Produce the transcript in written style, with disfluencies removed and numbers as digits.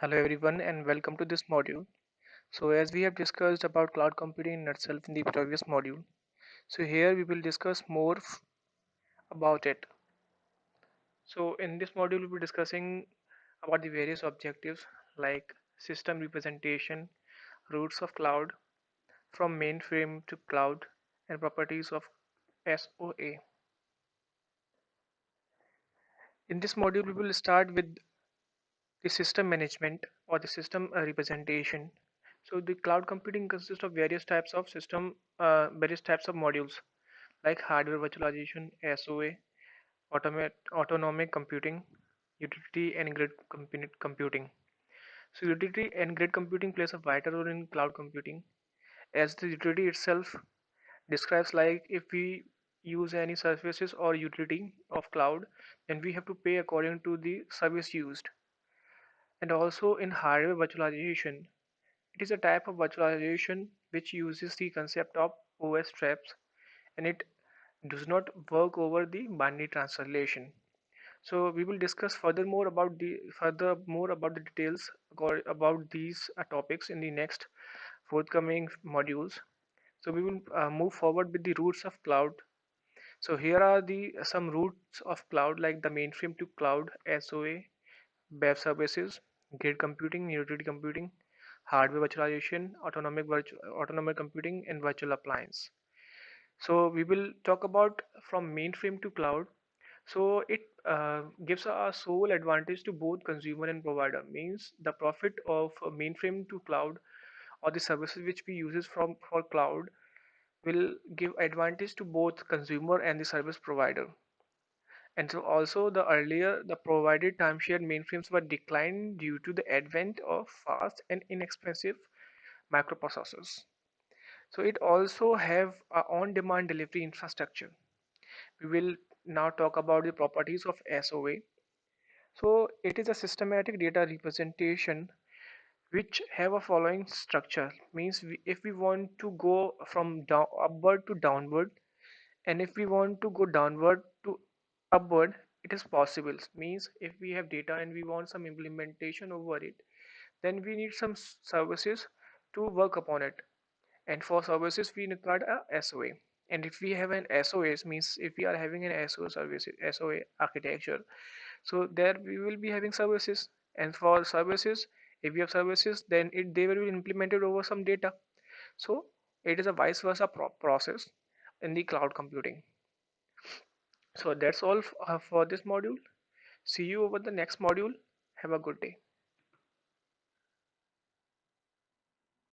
Hello everyone and welcome to this module. So as we have discussed about cloud computing in itself in the previous module, so here we will discuss more about it. So in this module we'll be discussing about the various objectives like system representation, roots of cloud, from mainframe to cloud, and properties of SOA. In this module we will start with the system management or the system representation. So the cloud computing consists of various types of modules like hardware virtualization, SOA, autonomic computing, utility and grid computing. So utility and grid computing plays a vital role in cloud computing, as the utility itself describes like if we use any services or utility of cloud, then we have to pay according to the service used. And also in hardware virtualization, it is a type of virtualization which uses the concept of OS traps, and it does not work over the binary translation. So we will discuss further more about the details about these topics in the next forthcoming modules. So we will move forward with the roots of cloud. So here are the some roots of cloud like the mainframe to cloud, SOA, web services, grid computing, utility computing, hardware virtualization, autonomic computing, and virtual appliance. So we will talk about from mainframe to cloud. So it gives a sole advantage to both consumer and provider. Means the profit of a mainframe to cloud or the services which we uses from for cloud will give advantage to both consumer and the service provider. And so also the earlier the provided timeshare mainframes were declined due to the advent of fast and inexpensive microprocessors. So it also have a on-demand delivery infrastructure. We will now talk about the properties of SOA. So it is a systematic data representation which have a following structure. Means if we want to go from upward to downward, and if we want to go downward to upward, it is possible. Means if we have data and we want some implementation over it, then we need some services to work upon it, and for services we require a SOA. And if we have an SOS, means if we are having an SOA architecture, so there we will be having services. And for services, if we have services, then they will be implemented over some data. So it is a vice versa process in the cloud computing. So that's all for this module. See you over the next module. Have a good day.